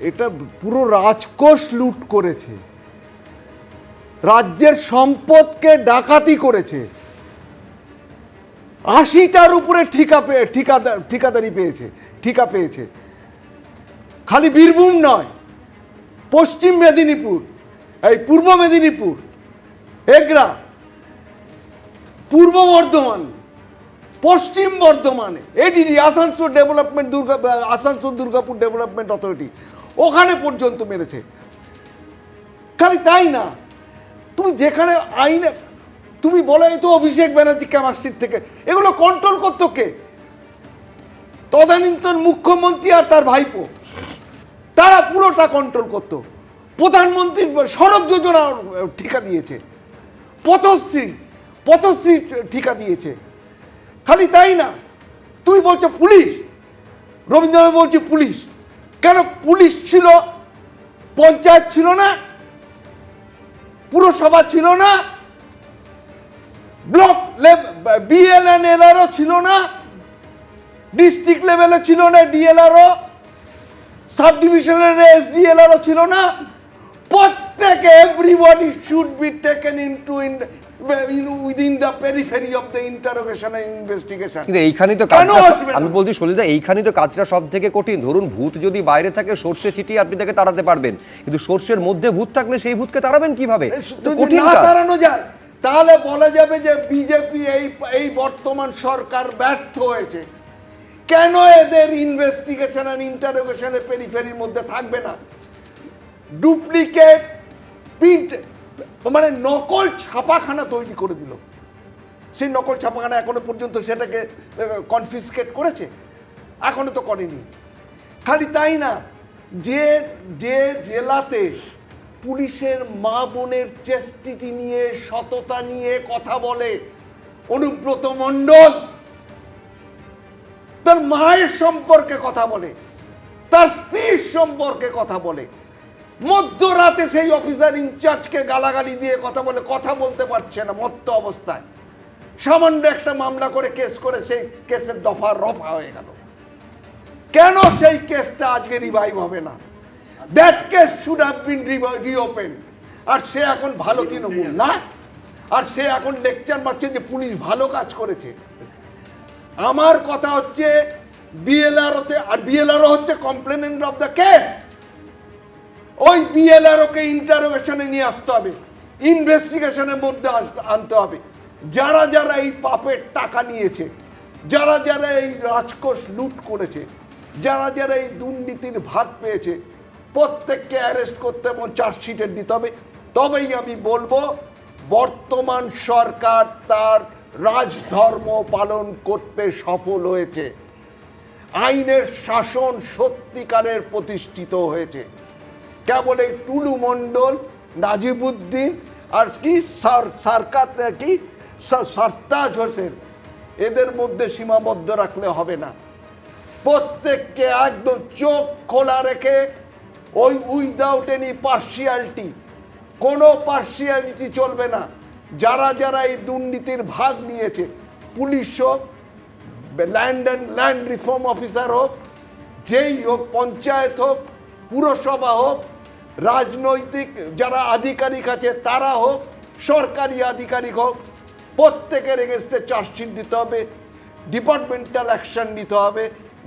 এটা পুরো রাজকোষ লুট করেছে, রাজ্যের সম্পদকে ডাকাতি করেছে, 80টার উপরে ঠিকাদারি পেয়েছে, ঠিকা পেয়েছে। খালি বীরভূম নয়, পশ্চিম মেদিনীপুর, এই পূর্ব মেদিনীপুর, এগরা, পূর্ব বর্ধমান, পশ্চিম বর্ধমানে ADD Asansol development Asansol Durgapur development authority, ওখানে পর্যন্ত মেরেছে। খালি তাই না, তুমি যেখানে আইনে তুমি বলো এই তো অভিষেক ব্যানার্জি ক্যামাস্ট্রিট থেকে, এগুলো কন্ট্রোল করতো কে? তদানীন্তন মুখ্যমন্ত্রী আর তার ভাইপো, তারা পুরোটা কন্ট্রোল করতো। প্রধানমন্ত্রী সড়ক যোজনা ঠিকা দিয়েছে, পথশ্রী ঠিকা দিয়েছে। খালি তাই না, তুমি বলছো পুলিশ, রবীন্দ্রনাথ বলছি পুলিশ, কেন পুলিশ ছিল? পঞ্চায়েত ছিল না, পুরসভা ছিল না, ব্লক বিএলএনএলআরও ছিল না, ডিস্ট্রিক্ট লেভেলে ছিল না ডিএলআরও, সাব ডিভিশনের এসডিএলআরও ছিল না। প্রত্যেকে everybody should be taken into within the periphery of the interrogation and investigation. কিন্তু এইখানেই তো আমি বলছি সলিদা, এইখানেই তো কাজটা সব থেকে কঠিন। ধরুন ভূত যদি বাইরে থাকে, সর্ষে ছিটিয়ে আপনি তাকে তাড়াতে পারবেন, কিন্তু সর্ষের মধ্যে ভূত থাকলে সেই ভূতকে তাড়াবেন কিভাবে? কঠিন তাড়ানো যায়, তাহলে বলা যাবে যে বিজেপি এই বর্তমান সরকার ব্যর্থ হয়েছে। কেন এদের ইনভেস্টিগেশন আর ইন্টারোগেশনের পেরিফেরির মধ্যে থাকবে না? ডুপ্লিকেট প্রিন্ট, মানে নকল ছাপাখানা তৈরি করে দিল। সেই নকল ছাপাখানা এখনো পর্যন্ত সেটাকে কনফিসকেট করেছে? এখনো তো করেনি। খালি তাই না, যে জেলাতে পুলিশের মা বোনের চেস্টিটি নিয়ে, সততা নিয়ে কথা বলে অনুব্রত মণ্ডল, তার মায়ের সম্পর্কে কথা বলে, তার স্ত্রীর সম্পর্কে কথা বলে, মধ্যরাতে সেই অফিসার ইনচার্জকে গালাগালি দিয়ে কথা বলে, কথা বলতে পারছে না মত্ত অবস্থায়, সামান্য একটা মামলা করে কেস করে সেই কেসের দফা রফা হয়ে গেল। কেন সেই কেসটা আজকে রিভাইভ হবে না? That case should have been reopen. আর সে এখন ভালো তৃণমূল না, আর সে এখন লেকচার মারছে যে পুলিশ ভালো কাজ করেছে। আমার কথা হচ্ছে বিএলআরওতে, আর বিএলআরও হচ্ছে কমপ্লেনেন্ট অফ দ্য কেস, ওই বিএলআরওকে ইন্টারোগেশনে নিয়ে আসতে হবে, ইনভেস্টিগেশনের মধ্যে আনতে হবে। যারা যারা এই পাপের টাকা নিয়েছে, যারা যারা এই রাজকোষ লুট করেছে, যারা যারা এই দুর্নীতির ভাগ পেয়েছে, প্রত্যেককে অ্যারেস্ট করতে এবং চার্জশিটে দিতে হবে। তবেই আমি বলবো বর্তমান সরকার তার রাজধর্ম পালন করতে সফল হয়েছে, আইনের শাসন সত্যিকারের প্রতিষ্ঠিত হয়েছে। কেবল এই টুলু মণ্ডল, নাজিবুদ্দিন আর কি সারতাজ হোসেন, এদের মধ্যে সীমাবদ্ধ রাখলে হবে না। প্রত্যেককে একদম চোখ খোলা রেখে, ওই উইদাউট এনি পার্সিয়ালিটি, কোনো পার্সিয়ালিটি চলবে না। যারা যারা এই দুর্নীতির ভাগ নিয়েছে, পুলিশ হোক, ল্যান্ড রিফর্ম অফিসার হোক, যেই হোক, পঞ্চায়েত হোক, পুরসভা হোক, রাজনৈতিক যারা আধিকারিক আছে তারা হোক, সরকারি আধিকারিক হোক, প্রত্যেকের এগেনস্টে চার্জশিট দিতে হবে, ডিপার্টমেন্টাল অ্যাকশন নিতে হবে,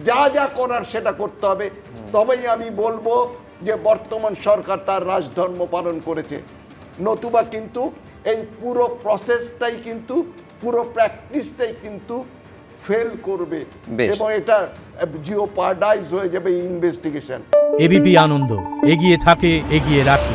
যা যা করার সেটা করতে হবে। তবেই আমি বলবো যে বর্তমান সরকার তার রাজধর্ম পালন করেছে। নতুবা কিন্তু এই পুরো প্রসেসটাই কিন্তু, পুরো প্র্যাকটিসটাই কিন্তু ফেল করবে এবং এটা জিওপার্ডাইজ হয়ে যাবে ইনভেস্টিগেশন। এবিপি আনন্দ এগিয়ে থাকে, এগিয়ে রাখে।